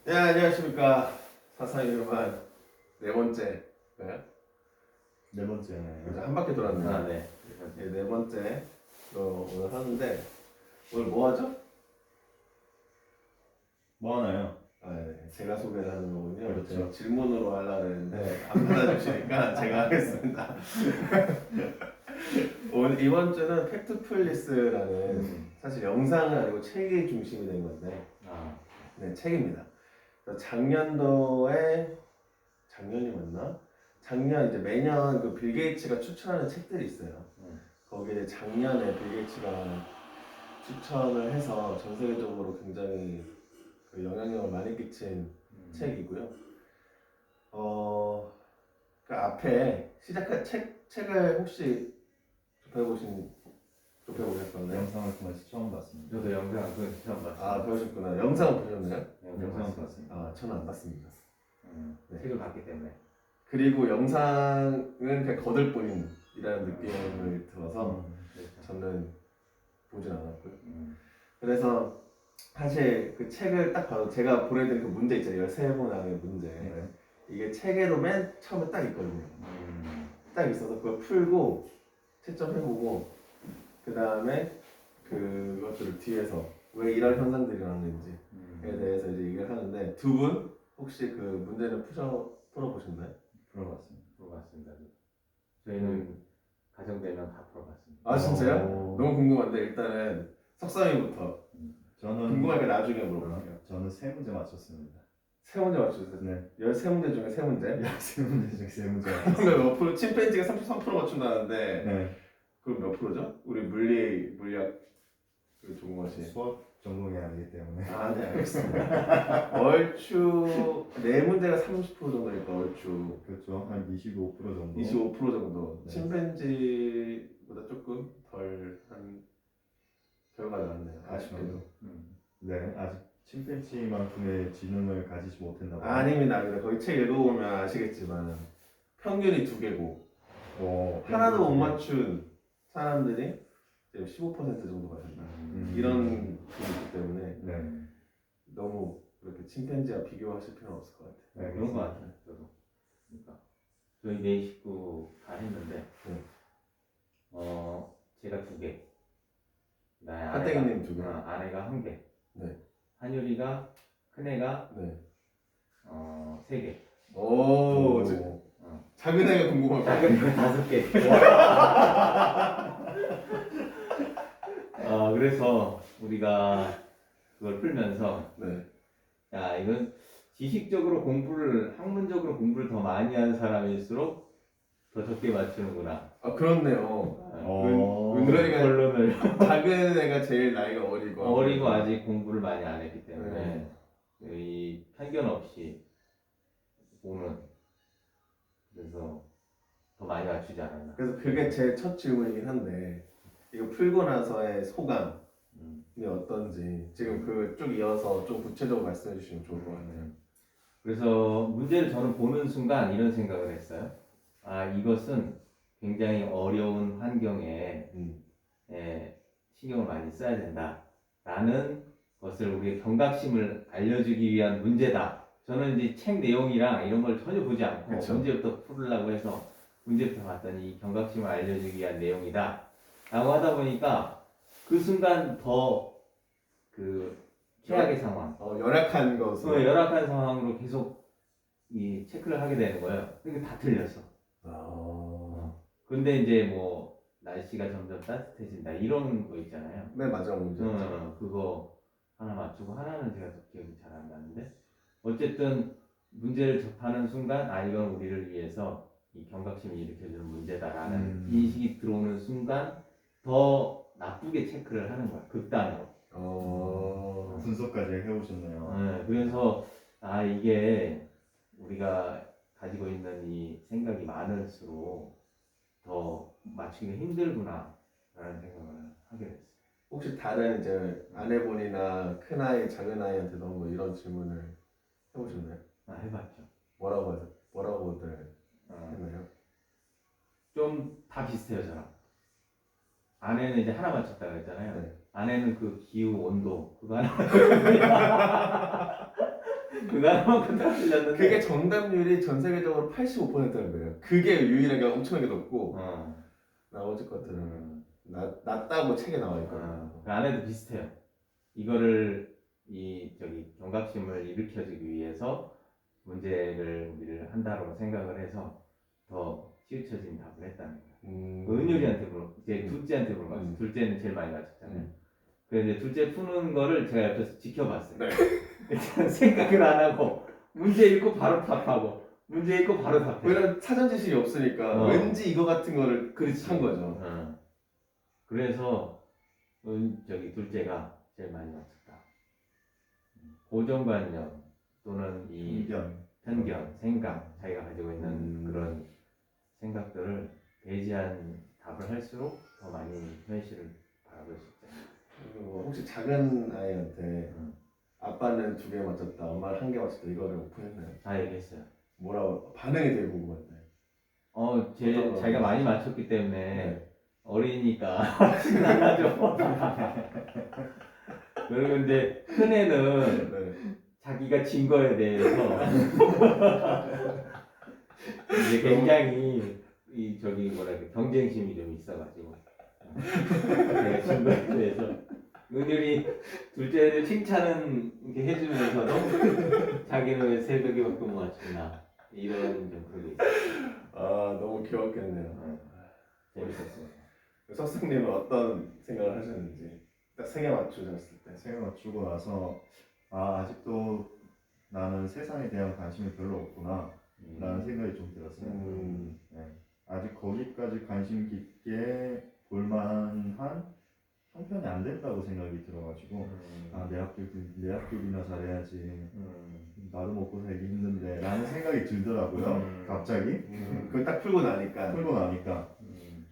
네, 안녕하십니까. 사사유만 네 번째가요? 네 번째. 이제 한 바퀴 돌았네요. 아, 네. 네 번째로 오늘 하는데 오늘 뭐 하죠? 뭐 하나요? 네, 제가 소개를 하는 거군요. 그렇죠. 제가 질문으로 하려고 했는데 안 받아주시니까 제가 하겠습니다. 오늘 이번 주는 팩트플리스라는 사실 영상은 아니고 책이 중심이 된 건데 네, 책입니다. 그래서 작년이 맞나? 작년 이제 매년 그 빌 게이츠가 추천하는 책들이 있어요. 거기에 작년에 빌 게이츠가 추천을 해서 전 세계적으로 굉장히 그 영향력을 많이 끼친 책이고요. 그 앞에 시작한 책을 혹시 접해보셨었나요? 영상을 통해서 처음 봤습니다. 저도 영상 그거 처음 봤어요. 아, 배우셨구나. 영상을 보셨나요? 영상을 봤습니다. 아, 저는 안 봤습니다. 네. 책을 봤기 때문에. 그리고 영상은 그냥 거들뿐이라는 느낌을 들어서 그렇죠. 저는 보진 않았고요. 그래서 사실 그 책을 딱 봐도 제가 보내드린 그 문제 있잖아요. 13문항의 문제. 네. 이게 책에도 맨 처음에 딱 있거든요. 딱 있어서 그걸 풀고 채점해보고 그 다음에 그것들을 뒤에서 왜 이런 현상들이 일어나는지에 대해서 이제 얘기를 하는데 두 분 혹시 그 문제를 풀어보셨나요? 풀어봤습니다. 저희는 가정되면 다 풀어봤습니다. 아 진짜요? 오. 너무 궁금한데 일단은 석삼이부터 저는 궁금하니까 나중에 물어볼게요. 저는 세 문제 맞췄습니다. 세 문제 맞추셨어요? 네. 13문제 중에 세 문제? 세 문제 중에 세 문제 그러면 맞췄어요. 몇 프로? 침팬지가 33% 맞춘다는데 네. 그럼 몇 프로죠? 우리 물리학 그 전공하신 수학 전공이 아니기 때문에. 아, 네, 알겠습니다. 얼추 네 문제가 30% 정도니까 얼추 그렇죠. 한 25% 정도. 25% 정도. 네. 침팬지보다 조금 덜 한 결과가 나왔네요. 아쉽게도. 네. 아직 침팬지만큼의 지능을 가지지 못했나 봐요. 아닙니다. 거기 책 읽어보면 아시겠지만 평균이 2개고 하나도 못 맞춘 사람들이 이제 15% 정도가 된다. 이런 게 있기 때문에 네. 너무 그렇게 침팬지와 비교하실 필요는 없을 것 같아요. 네, 그런 거 같아요. 저도. 그러니까 저희 네 식구 다 했는데, 네. 제가 2개, 하땡이님 2개. 아내가 1개, 네. 한율이가 큰애가 네. 3개, 오, 작은 애가 궁금합니다. 작은 애가 5개. 그래서 우리가 그걸 풀면서 네. 야, 이건 학문적으로 공부를 더 많이 한 사람일수록 더 적게 맞추는구나. 아 그렇네요. 그러니까 결론을 작은 애가 제일 나이가 어리고 아직 공부를 많이 안 했기 때문에 이 편견 없이 보는, 그래서 더 많이 맞추지 않았나. 그래서 그게 제 첫 질문이긴 한데 이거 풀고 나서의 소감이 어떤지 지금 그 쭉 이어서 좀 구체적으로 말씀해 주시면 좋을 것 같아요. 그래서 문제를 저는 보는 순간 이런 생각을 했어요. 이것은 굉장히 어려운 환경에 신경을 많이 써야 된다라는 것을 우리의 경각심을 알려주기 위한 문제다. 저는 이제 책 내용이랑 이런 걸 전혀 보지 않고 그쵸. 문제부터 풀으려고 해서 문제부터 봤더니 이 경각심을 알려주기 위한 내용이다 라고 하다 보니까 그 순간 더 그 최악의 상황, 열악한 것으로. 열악한 상황으로 계속 이 체크를 하게 되는 거예요. 그러니까 다 틀렸어. 근데 이제 뭐 날씨가 점점 따뜻해진다 이런 거 있잖아요. 네 맞아 문제. 그거 하나 맞추고 하나는 제가 또 기억이 잘 안 나는데 어쨌든 문제를 접하는 순간 이건 우리를 위해서 이 경각심이 일으켜주는 문제다라는 인식이 들어오는 순간 더 나쁘게 체크를 하는 거야. 극단으로. 분석까지 해오셨네요. 그래서 이게 우리가 가지고 있는 이 생각이 많을수록 더 맞추기가 힘들구나 라는 생각을 하게 됐어요. 혹시 다른 이제 아내분이나 큰 아이, 작은 아이한테도 한번 이런 질문을 해보셨나요? 해봤죠. 뭐라고들 했나요? 좀 다 비슷해요 저랑. 아내는 이제 하나 맞췄다고 했잖아요. 네. 아내는 그 기후, 온도 그거 하나 그거 하나만큼 다 틀렸는데. 그게 정답률이 전 세계적으로 85%라는 거예요. 그게 유일하게 엄청나게 높고 어. 나머지 것들은 음. 낮다고 책에 나와 있거든요. 그 안에도 비슷해요. 이거를 저기 경각심을 일으켜주기 위해서 문제를 우리를 한다고 생각을 해서 더 치우쳐진 답을 했다는 거예요. 은율이한테 이제 둘째한테 물어봤어요. 둘째는 제일 많이 맞췄잖아요. 그래서 이제 둘째 푸는 거를 제가 옆에서 지켜봤어요. 네. 일단 생각을 안 하고 문제 읽고 바로 답하고 문제 읽고 바로 답해. 왜냐면 사전 지식이 없으니까 왠지 이거 같은 거를 그렇지. 한 거죠. 그래서 저기 둘째가 제일 많이 맞췄다. 고정관념 또는 이 편견, 생각, 자기가 가지고 있는 그런 생각들을 배제한 답을 할수록 더 많이 현실을 바라볼 수 있잖아요. 그리고 혹시 작은 아이한테 아빠는 2개 맞췄다, 엄마는 1개 맞췄다 이거를 오픈했나요? 다 얘기했어요. 뭐라고 반응이 되게 궁금한데. 자기가 많이 맞췄기 때문에 네. 어리니까 신나죠. 그리고 이제 큰 애는 네. 자기가 진 거에 대해서 이제 굉장히 저기 뭐랄까 경쟁심이 좀 있어가지고 제가 진 거에 대해서 은율이 둘째를 칭찬은 이렇게 해주면서도 자기는 왜 3개밖에 못 맞추나 이런 좀 그게 있어요. 아 너무 귀엽겠네요. 재밌었어요. 석승님은 어떤 생각을 하셨는지 딱 3개 맞추셨을 때. 3개 맞추고 나서 아직도 나는 세상에 대한 관심이 별로 없구나 라는 생각이 좀 들었어요. 네. 아직 거기까지 관심 깊게 볼만한 형편이 안 됐다고 생각이 들어가지고 내 학교이나 잘해야지 나도 먹고 살기 힘든데 라는 생각이 들더라고요. 갑자기 그걸 딱 풀고 나니까.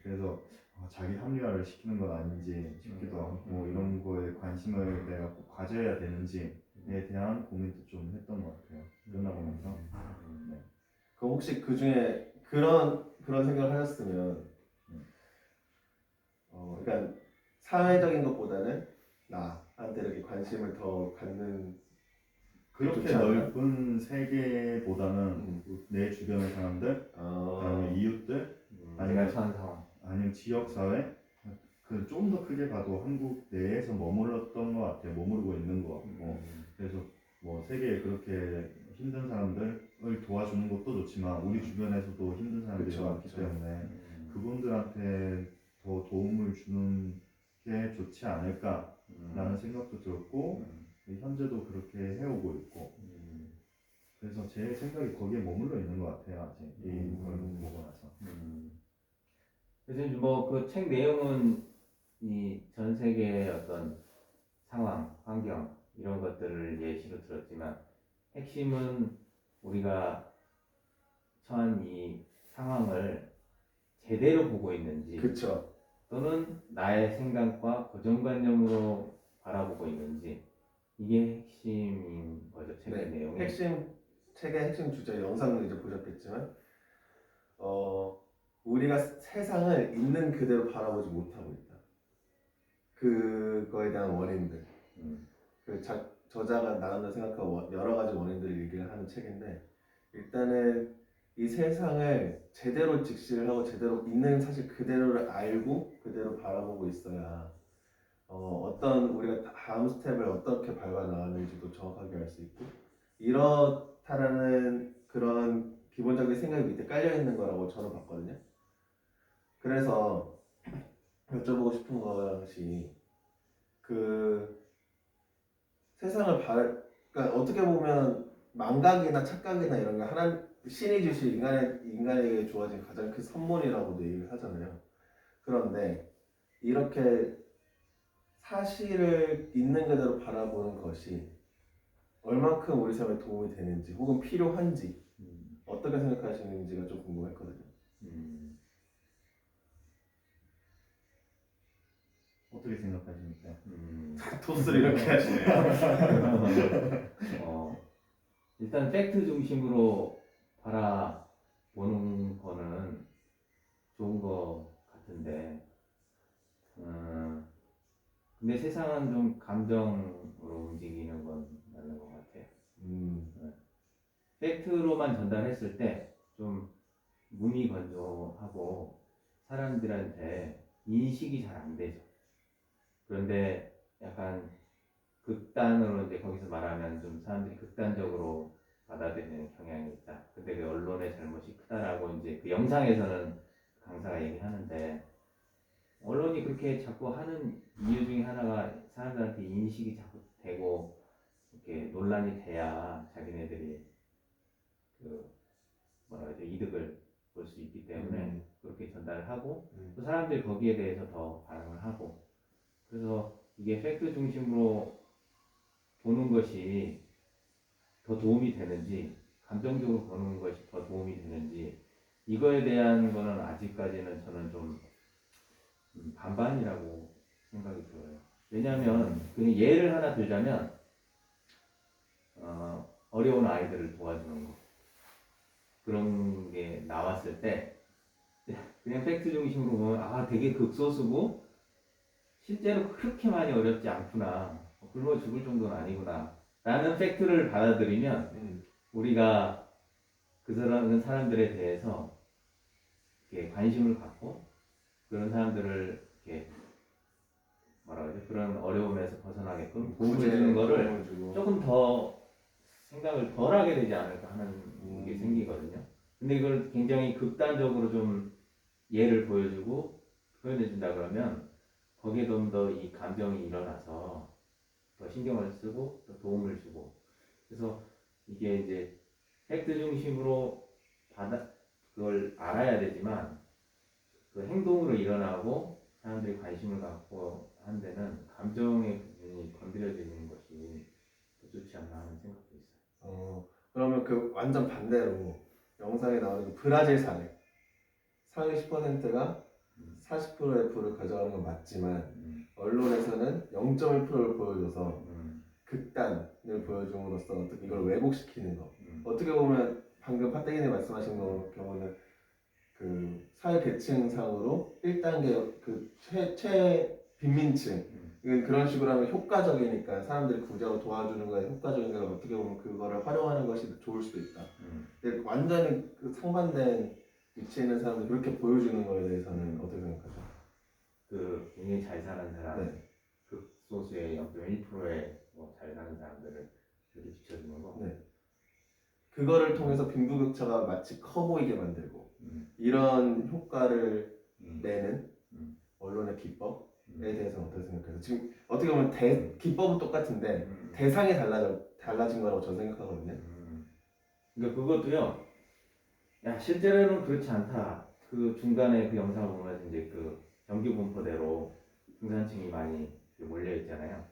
그래서 자기 합리화를 시키는 건 아닌지 싶기도 하고 이런 거에 관심을 내가 꼭 가져야 되는지에 대한 고민도 좀 했던 것 같아요. 끝나고 나서. 네. 그럼 혹시 그 중에 그런 생각을 하셨으면 그러니까 사회적인 것보다는 나한테 이렇게 관심을 더 갖는 그렇게 넓은 세계보다는 내 주변의 사람들, 그다음에 이웃들, 내가 처한 상황, 아니면 지역 사회, 그 좀 더 크게 봐도 한국 내에서 머물렀던 것 같아요. 머무르고 있는 것 같고. 그래서 뭐 세계에 그렇게 힘든 사람들을 도와주는 것도 좋지만 우리 주변에서도 힘든 사람들이 많기 때문에 그분들한테 더 도움을 주는 게 좋지 않을까라는 생각도 들었고 현재도 그렇게 해오고 있고 그래서 제 생각이 거기에 머물러 있는 것 같아요. 아직 이걸 보고 나서. 그래서 뭐 그 책 내용은 이 전 세계의 어떤 상황, 환경 이런 것들을 예시로 들었지만 핵심은 우리가 처한 이 상황을 제대로 보고 있는지 그쵸. 또는 나의 생각과 고정관념으로 바라보고 있는지 이게 핵심인 거죠. 책의 내용이. 책의 핵심 주제 영상을 이제 보셨겠지만 우리가 세상을 있는 그대로 바라보지 못하고 있다. 그거에 대한 원인들. 저자가 나눈다 생각하고 여러 가지 원인들을 얘기를 하는 책인데 일단은 이 세상을 제대로 직시를 하고 제대로 있는 사실 그대로를 알고 그대로 바라보고 있어야 어떤 우리가 다음 스텝을 어떻게 밟아 나가는지도 정확하게 알 수 있고 이렇다라는 그런 기본적인 생각이 밑에 깔려 있는 거라고 저는 봤거든요. 그래서 여쭤보고 싶은 것이 그 세상을 그러니까 어떻게 보면 망각이나 착각이나 이런 게 신이 주신 인간에게 주어진 가장 큰 선물이라고도 얘기를 하잖아요. 그런데 이렇게 사실을 있는 그대로 바라보는 것이 얼만큼 우리 삶에 도움이 되는지 혹은 필요한지 어떻게 생각하시는지가 좀 궁금했거든요. 어떻게 생각하십니까? 토스를 이렇게 하시네요. 일단 팩트 중심으로 바라보는 거는 좋은 거 같은데 근데 세상은 좀 감정으로 움직이는 건 맞는 것 같아요. 팩트로만 전달했을 때 좀 무미건조하고 사람들한테 인식이 잘 안 되죠. 그런데 약간 극단으로 이제 거기서 말하면 좀 사람들이 극단적으로 받아들이는 경향이 있다. 근데 그 언론의 잘못이 크다라고 이제 그 영상에서는 강사가 얘기하는데 언론이 그렇게 자꾸 하는 이유 중에 하나가 사람들한테 인식이 자꾸 되고 이렇게 논란이 돼야 자기네들이 그 뭐라 그러죠 이득을 볼 수 있기 때문에 그렇게 전달을 하고 또 사람들이 거기에 대해서 더 반응을 하고 그래서 이게 팩트 중심으로 보는 것이 더 도움이 되는지 감정적으로 보는 것이 더 도움이 되는지 이거에 대한 거는 아직까지는 저는 좀 반반이라고 생각이 들어요. 왜냐하면 그냥 예를 하나 들자면 어려운 아이들을 도와주는 거 그런 게 나왔을 때 그냥 팩트 중심으로 보면 아 되게 극소수고 실제로 그렇게 많이 어렵지 않구나 굶어 죽을 정도는 아니구나 라는 팩트를 받아들이면 우리가 그 사람들에 대해서 이렇게 관심을 갖고 그런 사람들을 이렇게 뭐라 그러죠 그런 어려움에서 벗어나게끔 도움을 주는 거를 조금 더 생각을 덜 하게 되지 않을까 하는 게 생기거든요. 근데 이걸 굉장히 극단적으로 좀 예를 보여주고 표현해 준다 그러면 거기에 좀 더 이 감정이 일어나서 더 신경을 쓰고 더 도움을 주고 그래서 이게 이제 팩트 중심으로 그걸 알아야 되지만 그 행동으로 일어나고 사람들이 관심을 갖고 한 데는 감정의 부분이 건드려지는 것이 더 좋지 않나 하는 생각도 있어요. 그러면 그 완전 반대로 영상에 나오는 그 브라질 사례 상위 10%가 40%의 표를 가져가는 건 맞지만 언론에서는 0.1%를 보여줘서 극단을 보여줌으로써 어떻게 이걸 왜곡시키는 거 어떻게 보면 방금 파떼기님 말씀하신 경우는 그 사회 계층상으로 1단계 그 최빈민층 그런 식으로 하면 효과적이니까 사람들이 구제하고 도와주는 거에 효과적이니까 어떻게 보면 그거를 활용하는 것이 좋을 수도 있다. 근데 완전히 그 상반된 위치에 있는 사람들 그렇게 보여주는 거에 대해서는 어떻게 생각하세요? 그 굉장히 잘 사는 사람, 네. 극소수의 0.1%의 잘 사는 사람들을 이렇게 비춰주는 거. 네. 그거를 통해서 빈부격차가 마치 커 보이게 만들고 이런 효과를 내는 언론의 기법에 대해서는 어떻게 생각해요? 지금 어떻게 보면 기법은 똑같은데 대상이 달라진 거라고 저는 생각하거든요. 그러니까 그것도요. 야 실제로는 그렇지 않다. 그 중간에 그 영상을 보면 이제 그 정규 분포대로 중산층이 많이 몰려 있잖아요.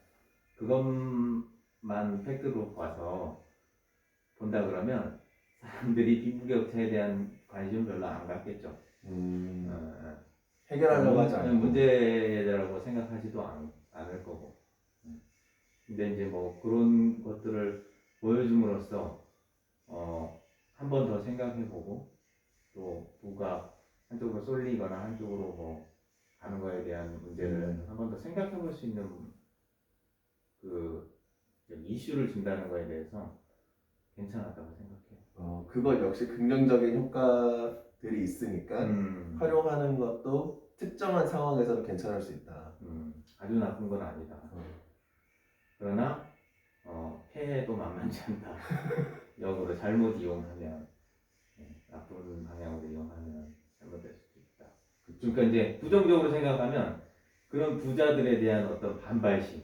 그것만 팩트로 봐서 본다 그러면 사람들이 빈부격차에 대한 관심은 별로 안 갖겠죠. 해결하려고 하지 않고 문제라고 생각하지도 않을 거고. 근데 이제 뭐 그런 것들을 보여줌으로써 한 번 더 생각해보고 또 누가 한쪽으로 쏠리거나 한쪽으로 뭐 가는 거에 대한 문제를 한 번 더 생각해볼 수 있는 그 이슈를 준다는 거에 대해서 괜찮았다고 생각해요. 그거 역시 긍정적인 효과들이 있으니까 활용하는 것도 특정한 상황에서는 괜찮을 수 있다. 아주 나쁜 건 아니다. 그러나 폐해도 만만치 않다. 역으로 잘못 이용하면 나쁜 방향으로 이용하면 잘못될 수도 있다. 그러니까 이제 부정적으로 생각하면 그런 부자들에 대한 어떤 반발심,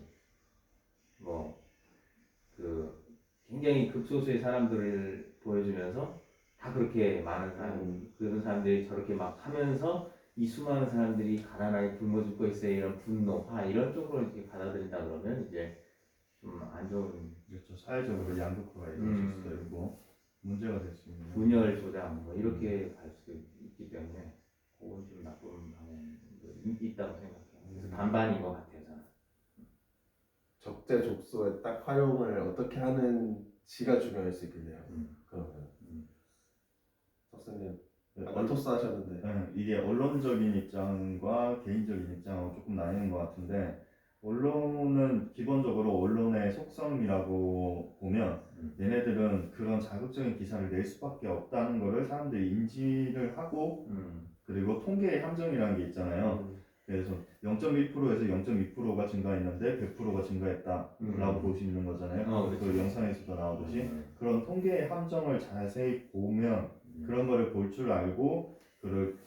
그 굉장히 극소수의 사람들을 보여주면서 다 그렇게 많은 사람, 그런 사람들이 저렇게 막 하면서 이 수많은 사람들이 가난하게 굶어 죽고 있어요. 이런 분노, 화 이런 쪽으로 이렇게 받아들인다 그러면 이제 좀 안 좋은 그렇죠. 사회적으로 양극화가 이루어질 수도 있고 문제가 될 수 있는 분열 조장 뭐 이렇게 갈 수도 있기 때문에 그건 좀 나쁜 방향도 있다고 생각해요. 그래서 반반인 것 같아요 저는. 적재적소에 딱 활용을 어떻게 하는지가 중요할 수 있겠네요. 그러면 박사님 토스 하셨는데 이게 언론적인 입장과 개인적인 입장하고 조금 나뉘는 것 같은데 언론은 기본적으로 언론의 속성 장점이라고 보면 얘네들은 그런 자극적인 기사를 낼 수밖에 없다는 거를 사람들이 인지를 하고 그리고 통계의 함정이라는 게 있잖아요. 그래서 0.1%에서 0.2%가 증가했는데 100%가 증가했다라고 볼 수 있는 거잖아요. 그렇죠. 그 영상에서도 나오듯이 그런 통계의 함정을 자세히 보면 그런 거를 볼 줄 알고 그를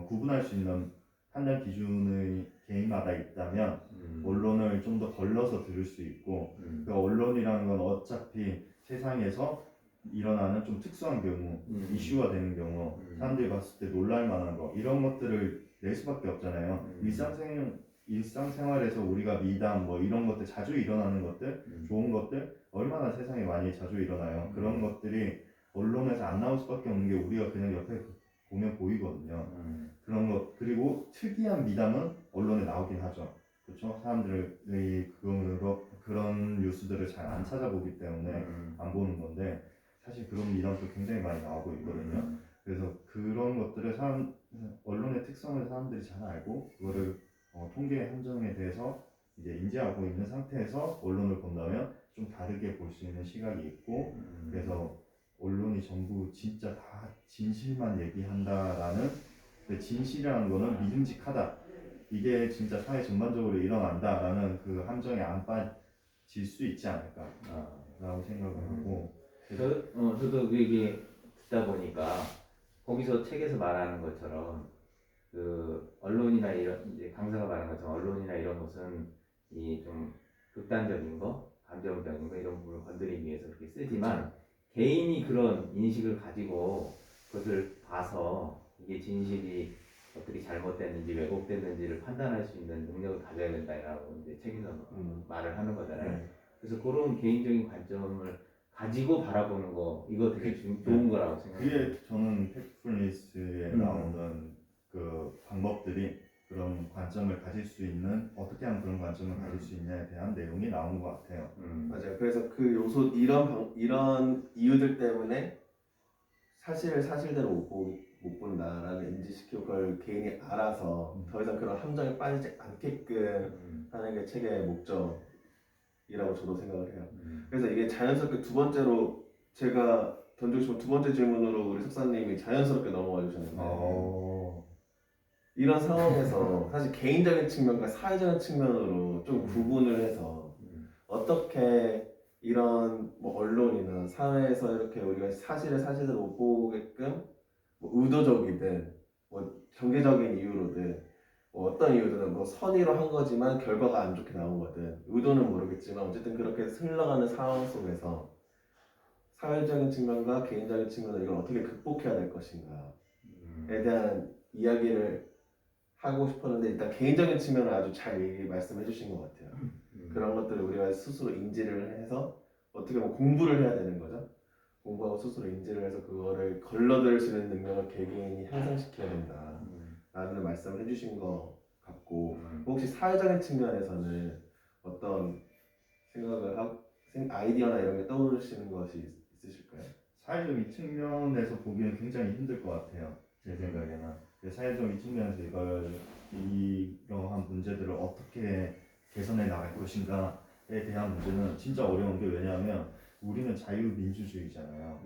구분할 수 있는 판단 기준의 개인마다 있다면 언론을 좀 더 걸러서 들을 수 있고 그 언론이라는 건 어차피 세상에서 일어나는 좀 특수한 경우 이슈가 되는 경우 사람들이 봤을 때 놀랄 만한 거 이런 것들을 낼 수밖에 없잖아요. 일상생활에서 우리가 미담 뭐 이런 것들 자주 일어나는 것들 좋은 것들 얼마나 세상에 많이 자주 일어나요. 그런 것들이 언론에서 안 나올 수밖에 없는 게 우리가 그냥 옆에 보면 보이거든요. 그런 것 그리고 특이한 미담은 언론에 나오긴 하죠. 그렇죠? 사람들이 그런 뉴스들을 잘 안 찾아보기 때문에 안 보는 건데 사실 그런 미담도 굉장히 많이 나오고 있거든요. 그래서 그런 것들을 언론의 특성을 사람들이 잘 알고 그거를 통계의 함정에 대해서 이제 인지하고 있는 상태에서 언론을 본다면 좀 다르게 볼 수 있는 시각이 있고 그래서 언론이 전부 진짜 다 진실만 얘기한다라는 근데 진실이라는 거는 믿음직하다 이게 진짜 사회 전반적으로 일어난다라는 그 함정에 안 빠질 수 있지 않을까라고 생각을 하고 저도 그 얘기 듣다 보니까 거기서 책에서 말하는 것처럼 그 언론이나 이런 이제 강사가 말하는 것처럼 언론이나 이런 것은 이 좀 극단적인 거, 감정적인 거 이런 부분을 건드리기 위해서 그렇게 쓰지만 개인이 그런 인식을 가지고 그것을 봐서 이게 진실이 어떻게 잘못됐는지 왜곡됐는지를 판단할 수 있는 능력을 가져야 된다라고 이제 책에서 말을 하는 거잖아요. 그래서 그런 개인적인 관점을 가지고 바라보는 거 이거 되게 좋은 거라고 생각해요. 그게 저는 팩트풀니스에 나오는 그 방법들이 그런 관점을 가질 수 있는 어떻게 하면 그런 관점을 가질 수 있냐에 대한 내용이 나오는 것 같아요. 맞아요. 그래서 그 요소 이런 이유들 때문에 사실을 사실대로 못 본다라는 인지시키고 그걸 개인이 알아서 더 이상 그런 함정에 빠지지 않게끔 하는 게 책의 목적이라고 저도 생각을 해요. 그래서 이게 자연스럽게 두 번째로 제가 던지고 싶은 두 번째 질문으로 우리 석사님이 자연스럽게 넘어가 주셨는데 이런 상황에서 사실 개인적인 측면과 사회적인 측면으로 좀 구분을 해서 어떻게 이런 뭐 언론이나 사회에서 이렇게 우리가 사실을 사실대로 못 보게끔 뭐 의도적이든 뭐 경제적인 이유로든 뭐 어떤 이유든 뭐 선의로 한 거지만 결과가 안 좋게 나온 거든 의도는 모르겠지만 어쨌든 그렇게 흘러가는 상황 속에서 사회적인 측면과 개인적인 측면을 이걸 어떻게 극복해야 될 것인가에 대한 이야기를 하고 싶었는데 일단 개인적인 측면을 아주 잘 말씀해 주신 것 같아요. 그런 것들을 우리가 스스로 인지를 해서 어떻게 보면 공부를 해야 되는 거죠. 공부하고 스스로 인지를 해서 그거를 걸러들 수 있는 능력을 개개인이 향상시켜야 된다라는 말씀을 해주신 것 같고 혹시 사회적인 측면에서는 어떤 생각을 하고 아이디어나 이런 게 떠오르시는 것이 있으실까요? 사회적인 측면에서 보기엔 굉장히 힘들 것 같아요. 제 생각에는. 사회적인 측면에서 이러한 문제들을 어떻게 개선해 나갈 것인가에 대한 문제는 진짜 어려운 게 왜냐하면 우리는 자유민주주의잖아요.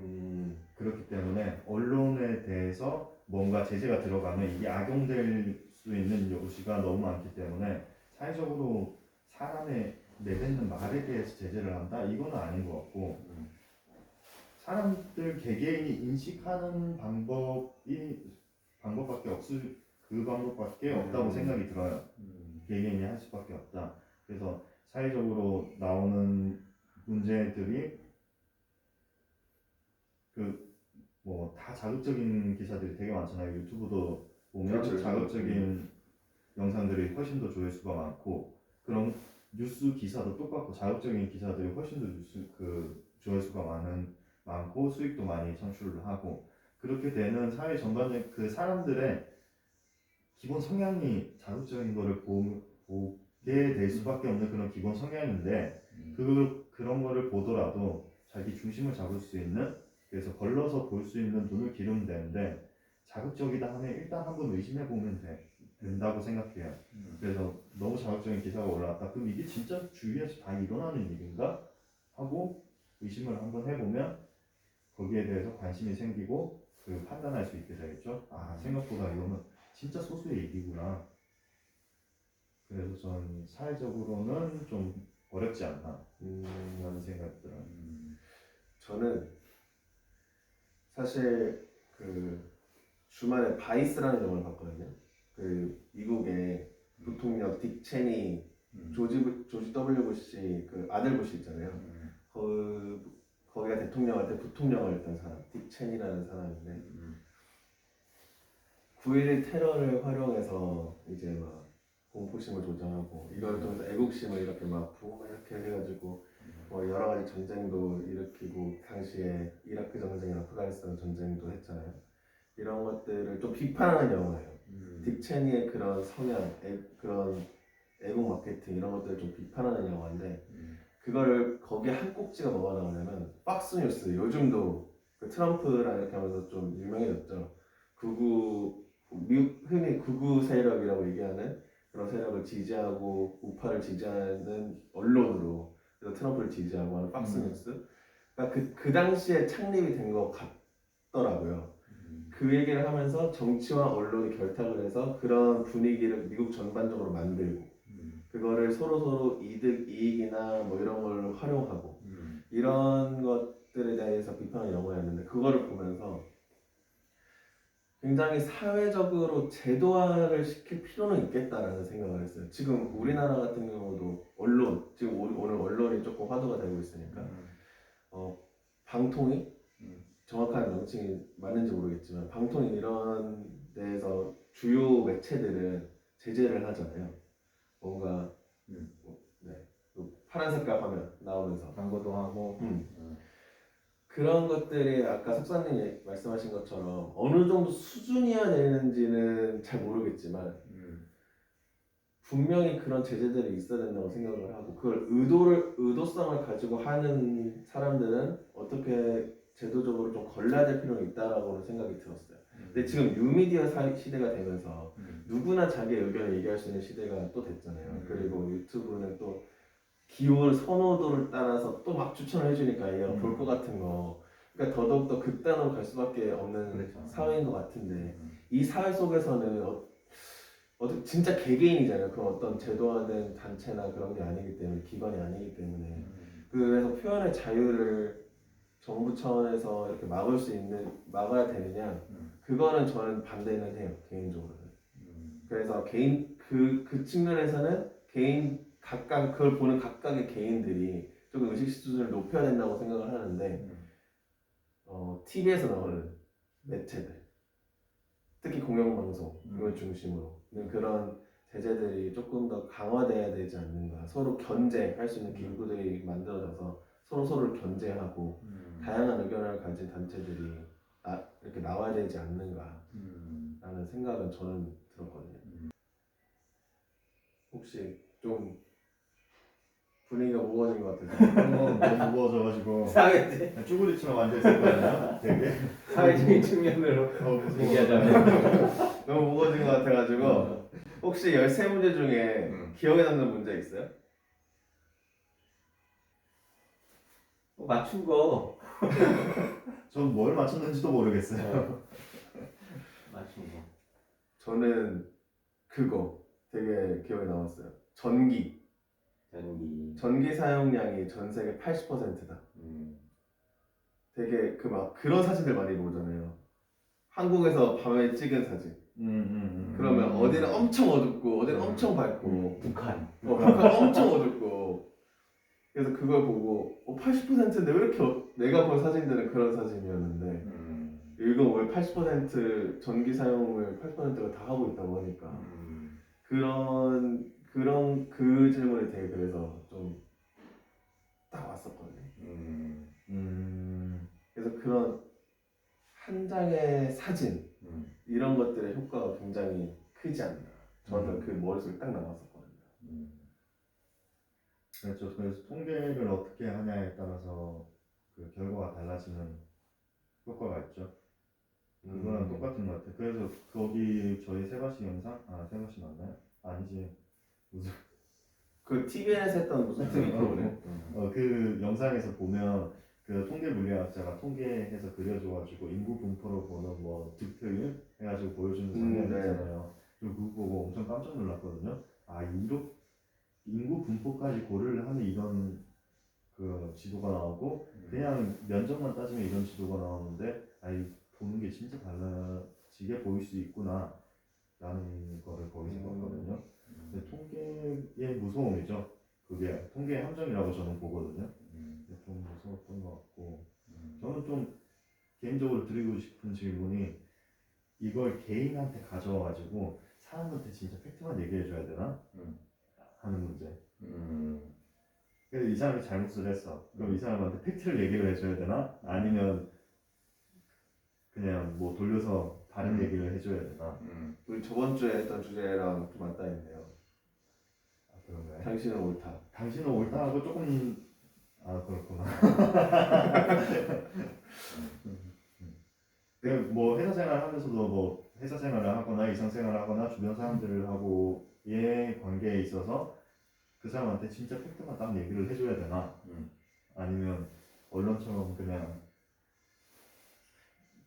그렇기 때문에 언론에 대해서 뭔가 제재가 들어가면 이게 악용될 수 있는 요지가 너무 많기 때문에 사회적으로 사람의 내뱉는 말에 대해서 제재를 한다? 이거는 아닌 것 같고 사람들 개개인이 인식하는 방법밖에 없다고 생각이 들어요. 개개인이 할 수밖에 없다. 그래서 사회적으로 나오는 문제들이 다 자극적인 기사들이 되게 많잖아요. 유튜브도 보면 그렇죠. 자극적인 영상들이 훨씬 더 조회수가 많고 그런 뉴스 기사도 똑같고 자극적인 기사들이 훨씬 더 조회수가 많고 수익도 많이 창출을 하고 그렇게 되는 사회 전반적인 그 사람들의 기본 성향이 자극적인 거를 보게 될 수밖에 없는 그런 기본 성향인데 그런 거를 보더라도 자기 중심을 잡을 수 있는 그래서 걸러서 볼 수 있는 눈을 기르면 되는데 자극적이다 하면 일단 한번 의심해 보면 된다고 생각해요. 그래서 너무 자극적인 기사가 올라왔다. 그럼 이게 진짜 주위에서 다 일어나는 일인가? 하고 의심을 한번 해보면 거기에 대해서 관심이 생기고 그 판단할 수 있게 되겠죠. 아, 생각보다 이거는 진짜 소수의 일이구나. 그래서 전 사회적으로는 좀 어렵지 않나 라는 생각이 들어요. 저는 사실 그 주말에 바이스라는 영화를 봤거든요. 그 미국의 부통령 딕 체니, 조지 W 부시 그 아들 부시 있잖아요. 거기가 대통령할 때 부통령을 했던 사람, 딕 체니라는 사람인데 9.11 테러를 활용해서 이제 막 공포심을 조장하고 이걸 통해서 애국심을 이렇게 막 부어 이렇게 해가지고 뭐 여러 가지 전쟁도 일으키고 당시에 이라크 전쟁이나 아프가니스탄 전쟁도 했잖아요. 이런 것들을 좀 비판하는 영화예요. 딕 체니의 그런 성향, 그런 애국 마케팅 이런 것들을 좀 비판하는 영화인데 그거를 거기에 한 꼭지가 뭐가 나오냐면 박스뉴스 요즘도 그 트럼프랑 이렇게 하면서 좀 유명해졌죠. 흔히 극우 세력이라고 얘기하는 그런 세력을 지지하고 우파를 지지하는 언론으로 그래서 트럼프를 지지하고 하는 박스뉴스. 그러니까 그 당시에 창립이 된 것 같더라고요. 그 얘기를 하면서 정치와 언론이 결탁을 해서 그런 분위기를 미국 전반적으로 만들고 그거를 서로 이익이나 뭐 이런 걸 활용하고 이런 것들에 대해서 비판하는 영화였는데 그거를 보면서 굉장히 사회적으로 제도화를 시킬 필요는 있겠다라는 생각을 했어요. 지금 우리나라 같은 경우도 언론, 지금 오늘 언론이 조금 화두가 되고 있으니까 방통위? 정확한 명칭이 맞는지 모르겠지만 방통위 이런 데에서 주요 매체들은 제재를 하잖아요. 뭔가 네, 파란 색깔 화면 나오면서 광고도 하고 그런 것들이 아까 석사님 말씀하신 것처럼 어느 정도 수준이어야 되는지는 잘 모르겠지만 분명히 그런 제재들이 있어야 된다고 생각을 하고 그걸 의도성을 가지고 하는 사람들은 어떻게 제도적으로 좀 걸러야 될 필요는 있다라고는 생각이 들었어요. 근데 지금 뉴미디어 시대가 되면서 누구나 자기의 의견을 얘기할 수 있는 시대가 또 됐잖아요. 그리고 유튜브는 또 기호 선호도를 따라서 또 막 추천을 해주니까 얘가 볼 것 같은 거 그러니까 더더욱더 극단으로 갈 수밖에 없는 그렇죠. 사회인 것 같은데 이 사회 속에서는 진짜 개개인이잖아요. 그런 어떤 제도화된 단체나 그런 게 아니기 때문에 기관이 아니기 때문에 그래서 표현의 자유를 정부 차원에서 이렇게 막아야 되느냐 그거는 저는 반대는 해요 개인적으로는. 그래서 그 측면에서는 각각 그걸 보는 각각의 개인들이 조금 의식 수준을 높여야 된다고 생각을 하는데 TV에서 나오는 매체들 특히 공영방송 이걸 중심으로 그런 제재들이 조금 더 강화돼야 되지 않는가. 서로 견제할 수 있는 기구들이 만들어져서 서로를 견제하고 다양한 의견을 가진 단체들이 이렇게 나와야 되지 않는가라는 생각은 저는 들었거든요. 혹시 좀 분위기가 무거워진 것 같아서 너무 무거워져가지고 사회적 쭈구리처럼 앉아있었거든요. 되게 사회적인 측면으로 무서워. 얘기하자면 너무 무거워진 것 같아가지고 혹시 13문제 중에 기억에 남는 문제 있어요? 맞춘 거 전 뭘 맞췄는지도 모르겠어요. 맞춘 거. 저는 그거 되게 기억에 남았어요. 전기 사용량이 전 세계 80%다. 되게 그런 사진들 많이 보잖아요. 한국에서 밤에 찍은 사진. 그러면 어디는 엄청 어둡고 어디는 엄청 밝고 북한. 북한 엄청 어둡고 그래서 그걸 보고 80%인데 왜 이렇게 내가 본 사진들은 그런 사진이었는데 이거 왜 80% 전기 사용을 80%가 다 하고 있다고 하니까 그 질문이 되게 그래서 좀 딱 왔었거든요. 그래서 그런 한 장의 사진 이런 것들의 효과가 굉장히 크지 않나. 저는 그 머릿속에 딱 남았었거든요. 그렇죠. 그래서 통계를 어떻게 하냐에 따라서 그 결과가 달라지는 효과가 있죠. 그거랑 똑같은 것 같아요. 그래서 거기 저희 세바시 영상? 세바시 맞나요? 아니지. 무슨 그 TVN에서 했던 무슨 TV 프로그램? 그 영상에서 보면 그 통계 물리학자가 통계해서 그려줘가지고 인구 분포로 보는 뭐 득표율 해가지고 보여주는 장면이 네. 있잖아요. 그리고 그거 보고 엄청 깜짝 놀랐거든요. 아 이렇게 인구 분포까지 고려를 하는 이런 그 지도가 나오고 그냥 면적만 따지면 이런 지도가 나오는데 아이 보는 게 진짜 달라지게 보일 수 있구나 라는 거를 거기서 봤거든요. 근데 통계의 무서움이죠. 그게 통계의 함정이라고 저는 보거든요. 좀 무서웠던 것 같고 저는 좀 개인적으로 드리고 싶은 질문이 이걸 개인한테 가져와가지고 사람한테 진짜 팩트만 얘기해줘야 되나? 하는 문제. 그래서 이 사람이 잘못을 했어. 그럼 이 사람한테 팩트를 얘기를 해줘야 되나? 아니면 그냥 뭐 돌려서 다른 얘기를 해줘야 되나? 우리 저번 주에 했던 주제랑 좀 맞닿아 있네요. 아 그런가요? 당신은 옳다. 당신은 옳다 하고 조금 아 그렇구나. 뭐 회사 생활하면서도 뭐 회사 생활을 하거나 일상생활을 하거나 주변 사람들하고의 관계에 있어서 그 사람한테 진짜 팩트만 딱 얘기를 해줘야 되나? 아니면 언론처럼 그냥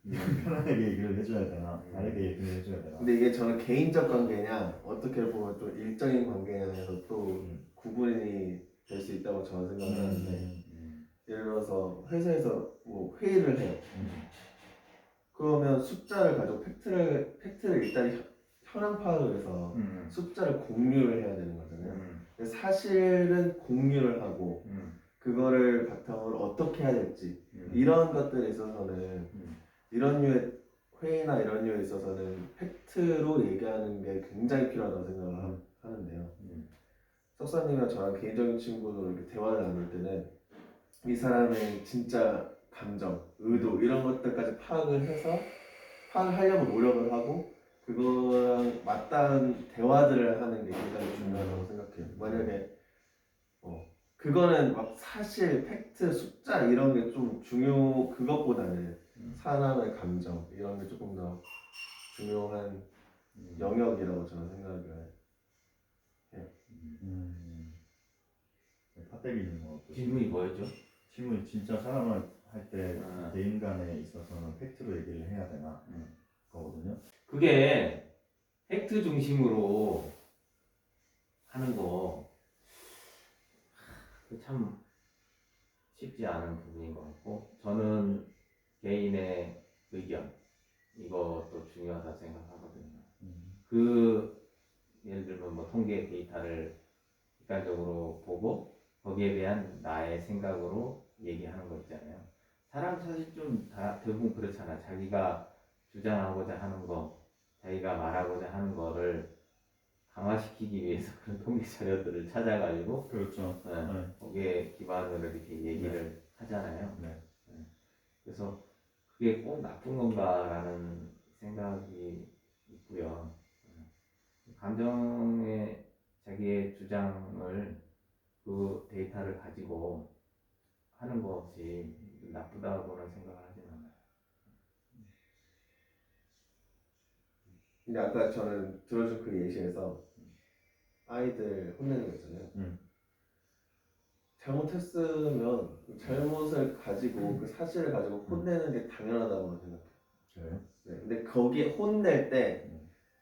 편안하게 얘기를 해줘야 되나? 다르게 얘기를 해줘야 되나? 근데 이게 저는 개인적 관계냐 어떻게 보면 또 일적인 관계냐에서 또 구분이 될 수 있다고 저는 생각을 하는데 예를 들어서 회사에서 뭐 회의를 해요. 그러면 숫자를 가지고 팩트를 일단 현황 파악을 해서 숫자를 공유를 해야 되는 거잖아요. 근데 사실은 공유를 하고 그거를 바탕으로 어떻게 해야 될지 이런 것들에 있어서는 이런 류의 회의나 이런 류에 있어서는 팩트로 얘기하는 게 굉장히 필요하다고 생각을 하는데요. 석사님이랑 저랑 개인적인 친구로 이렇게 대화를 나눌 때는 이 사람의 진짜 감정, 의도 이런 것들까지 파악을 해서 파악을 하려고 노력을 하고 그거랑 맞닿은 대화들을 하는 게 굉장히 중요하다고 생각해요. 만약에 그거는 막 사실, 팩트, 숫자 이런 게 좀 그것보다는 사람의 감정 이런 게 조금 더 중요한 영역이라고 저는 생각을 해요. 파떼기는 뭐 질문이 뭐였죠? 질문이 진짜 사람을 할 때 아. 개인 간에 있어서는 팩트로 얘기를 해야 되나 거거든요. 그게 팩트 중심으로 하는 거 참 쉽지 않은 부분인 것 같고 저는 개인의 의견 이것도 중요하다 생각하거든요. 그 예를 들면 뭐 통계 데이터를 객관적으로 보고 거기에 대한 나의 생각으로 얘기하는 거 있잖아요. 사람 사실 좀 다 대부분 그렇잖아. 자기가 주장하고자 하는 거, 자기가 말하고자 하는 거를 강화시키기 위해서 그런 통계 자료들을 찾아가지고 그렇죠. 거기에 기반으로 이렇게 얘기를 하잖아요. 네. 그래서 그게 꼭 나쁜 건가라는 생각이 있고요. 감정의 자기의 주장을 그 데이터를 가지고 하는 것이 나쁘다고는 생각을 하진 않아요. 근데 아까 저는 들어준 그 예시에서 아이들 혼내는 거 있잖아요. 잘못했으면 그 잘못을 가지고 그 사실을 가지고 혼내는 게 당연하다고 생각해요. 그래요? 네, 근데 거기에 혼낼 때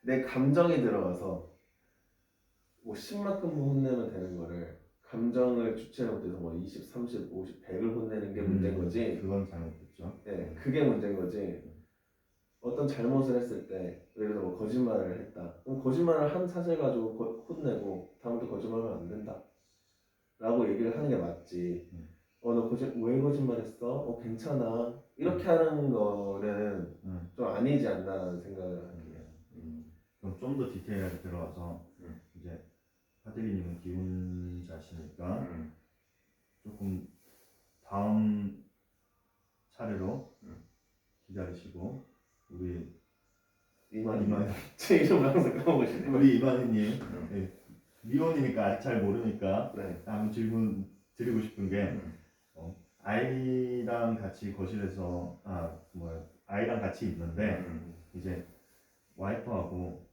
내 감정이 들어가서 뭐 10만큼 혼내면 되는 거를 감정을 주체를 못해서 뭐 20, 30, 50, 100을 혼내는 게 문제인 거지. 그건 잘못됐죠. 네, 그게 문제인 거지. 어떤 잘못을 했을 때 예를 들어 뭐 거짓말을 했다. 그럼 거짓말을 한 사실 가지고 혼내고 다음부터 거짓말하면 안 된다 라고 얘기를 하는 게 맞지. 너 왜 거짓말했어? 괜찮아. 이렇게 하는 거는 좀 아니지 않나라는 생각을 하게 해요. 그럼 좀 더 디테일하게 들어가서 이제 파데리님은 기혼자시니까 조금 다음 차례로 기다리시고 우리 제 이름을 항상 까먹으시네. 우리 이만희님 미혼이니까 아직 잘 모르니까 네. 한번 질문 드리고 싶은 게 아이랑 같이 거실에서 아이랑 같이 있는데 이제 와이프하고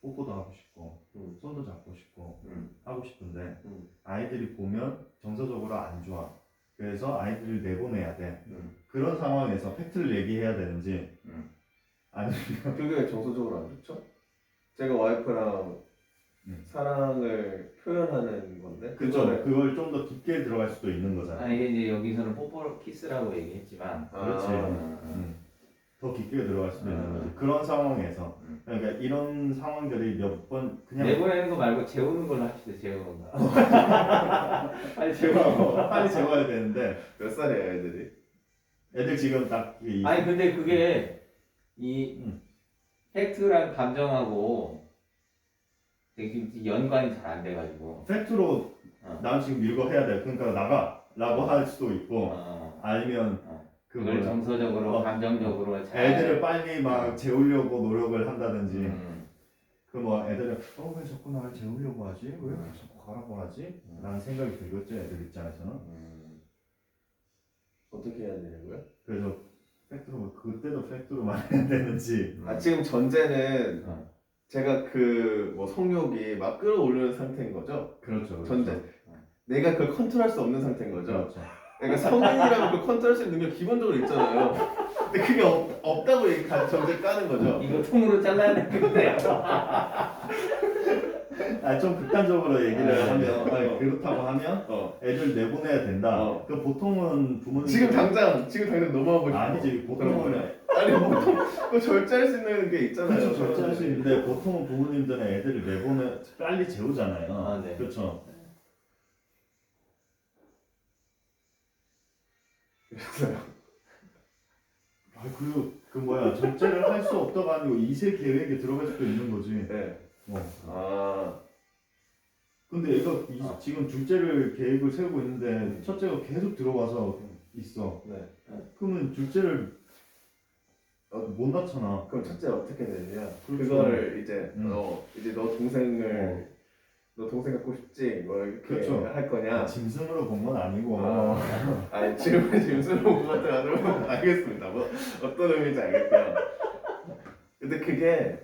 뽀뽀도 하고 싶고 음. 손도 잡고 싶고 음. 하고 싶은데 음. 아이들이 보면 정서적으로 안 좋아. 그래서 아이들을 내보내야 돼. 음. 그런 상황에서 팩트를 얘기해야 되는지 아니면 그게 정서적으로 안 좋죠? 제가 와이프랑 사랑을 표현하는 건데 그걸 좀 더 깊게 들어갈 수도 있는 거잖아. 아 이게 이제 여기서는 뽀뽀 키스라고 얘기했지만 그렇지. 음. 더 깊게 들어갈 수도 있는 거지. 그런 상황에서 그러니까 이런 상황들이 몇 번 그냥 내보내는 거 말고 재우는 걸로 합시다. 재우는 거. 빨리 재우는 거. 빨리 재워야 되는데 몇 살이에요 애들이? 애들 지금 딱 아니 근데 그게 이 팩트랑 감정하고 되게 연관이 잘 안 돼가지고 팩트로 난 지금 이거 해야 돼. 그러니까 나가라고 할 수도 있고 아니면 그 그걸 뭐야. 정서적으로 감정적으로 잘 애들을 빨리 막 재우려고 노력을 한다든지 음. 그 뭐 애들은 왜 자꾸 나를 재우려고 하지? 왜 자꾸 가라고 하지? 라는 생각이 들겠죠 애들 입장에서는. 어떻게 해야 되냐고요? 그래서 팩트로 그때도 팩트로만 해야 되는지. 아 지금 전제는 제가 그 뭐 성욕이 막 끌어올리는 상태인 거죠? 그렇죠. 전제. 내가 그걸 컨트롤할 수 없는 상태인 거죠? 그렇죠. 그러니까 성인이라면 그걸 컨트롤할 수 있는 능력 기본적으로 있잖아요. 근데 그게 없다고 전제 까는 거죠. 이거 통으로 잘라야 되는데 좀 극단적으로 얘기를 아, 하면 네. 그렇다고 하면 애들 내보내야 된다. 그 보통은 부모님 지금 당장 넘어가고 싶어. 아니지 보통은 아니 보통 그거 절제할 수 있는 게 있잖아요. 그렇죠 절제할 수 있는데 보통은 부모님들은 애들을 내보내 빨리 재우잖아요. 네. 그렇죠. 그래서요. 그 뭐야 절제를 할 수 없다고 아니고 2세 계획에 들어갈 수도 있는 거지. 네. 아. 근데 얘가 지금 둘째를 계획을 세우고 있는데 첫째가 계속 들어와서 있어. 네. 그러면 둘째를 못 낳잖아. 그럼 첫째 어떻게 되냐? 그렇죠. 그거를 이제 이제 너 동생을 너 동생 갖고 싶지? 뭐 이렇게 그렇죠. 할 거냐? 짐승으로 본 건 아니고. 아니 지금은 짐승으로 본 것도 아니고 알겠습니다. 뭐 어떤 의미인지 알겠고요. 근데 그게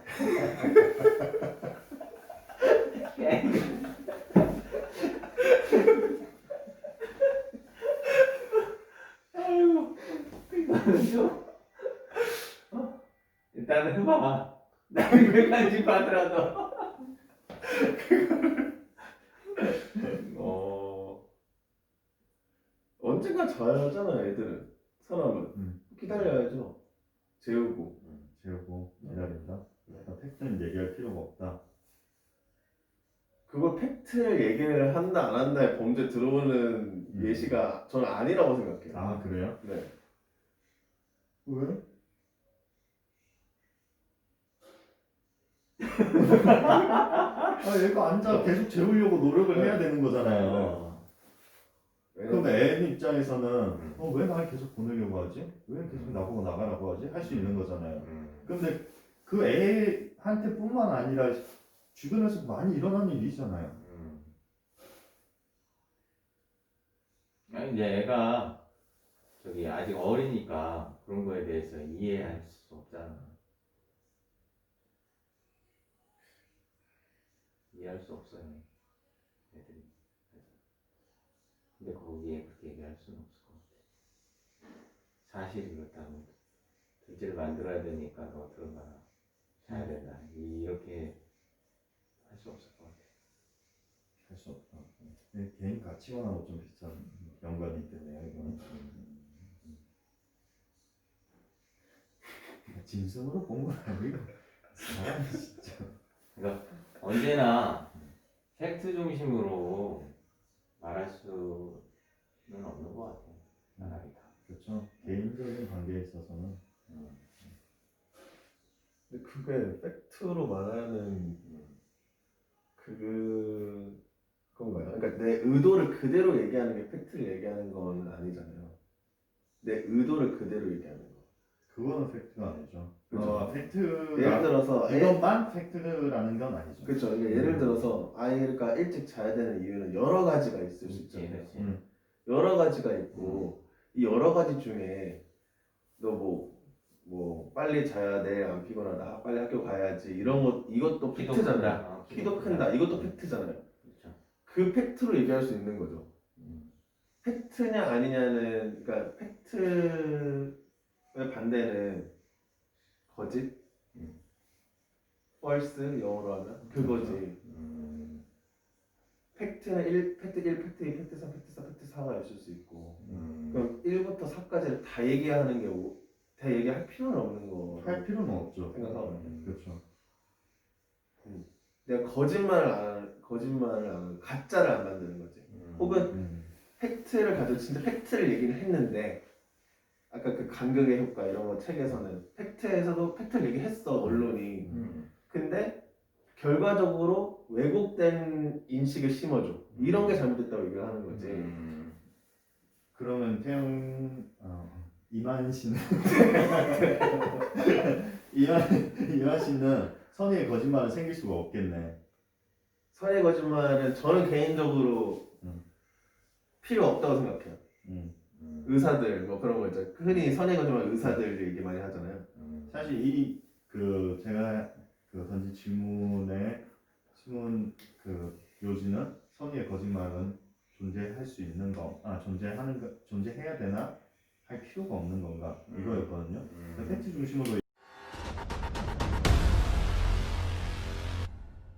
아이고 이거는 좀 일단은 해봐. 남이 왜 관심 받으라도 언젠가 자야 하잖아요. 애들은 사람은 기다려야죠. 재우고 기다린다. 팩트는 얘기할 필요가 없다. 그걸 팩트를 얘기를 한다 안 한다의 범죄 들어오는 예시가 저는 아니라고 생각해요. 아 그래요? 네. 왜? 얘가 앉아 계속 재우려고 노력을 해야 되는 거잖아요. 그럼 애 입장에서는 왜 날 계속 보내려고 하지? 왜 계속 나보고 나가라고 하지? 할 수 있는 거잖아요. 근데 그 애한테 뿐만 아니라 주변에서 많이 일어나는 일이잖아요. 아니 이제 애가 저기 아직 어리니까 그런 거에 대해서 이해할 수 없잖아. 이해할 수 없어요. 애들이. 근데 거기에 그렇게 얘기할 수는 없을 것 같아. 사실이 그렇다고 둘째를 만들어야 되니까 너 들어가라. 자야 된다. 이렇게 할 수 없을 것 같아. 할 수 없다. 개인 가치관하고 좀 비슷한 연관이 있겠네요. 이거는. 짐승으로 본 건 아니고 사람이 진짜. 그러니까 언제나 팩트 중심으로 말할 수는 없는 것 같아. 나날이 다. 그렇죠. 개인적인 관계에 있어서는. 근데 그게 팩트로 말하는 그건가요? 그러니까 내 의도를 그대로 얘기하는 게 팩트를 얘기하는 건 아니잖아요. 내 의도를 그대로 얘기하는 거. 그거는 팩트가 아니죠. 그렇죠. 팩트. 예를 들어서 이것만 팩트라는 건 아니죠. 그렇죠. 그러니까 예를 들어서 아이가 일찍 자야 되는 이유는 여러 가지가 있을 수 있잖아요. 여러 가지가 있고 이 여러 가지 중에 너 뭐 빨리 자야 돼, 안 피곤하다, 빨리 학교 가야지 이런 것 이것도 키도 팩트잖아요. 큰다. 어, 키도 큰다. 이것도 팩트잖아요. 그렇죠. 그 팩트로 얘기할 수 있는 거죠. 팩트냐 아니냐는 그러니까 팩트의 반대는 거짓, false 영어로 하면 그거지. 팩트는 팩트 1, 팩트 2, 팩트 3, 팩트 4, 팩트 4가 있을 수 있고 그럼 1부터 4까지를 다 얘기하는 게 다 얘기할 필요는 없는 거. 할 필요는 없죠. 생각하고. 그렇죠. 내가 거짓말을 안 하고 가짜를 안 만드는 거지. 혹은 팩트를 가지고 진짜 팩트를 얘기를 했는데 아까 그 간극의 효과 이런 거 책에서는 팩트에서도 팩트를 얘기했어 언론이. 근데 결과적으로 왜곡된 인식을 심어줘. 이런 게 잘못됐다고 얘기를 하는 거지. 그러면 이만 씨는 이만 씨는 선의의 거짓말은 생길 수가 없겠네. 선의 거짓말은 저는 개인적으로 필요 없다고 생각해요. 의사들 뭐 그런 거 있죠. 흔히 선의 거짓말 의사들 얘기 많이 하잖아요. 사실 제가 던진 질문 요지는 선의의 거짓말은 존재할 수 있는 존재해야 되나 할 필요가 없는 건가 이거였거든요. 팩트 중심으로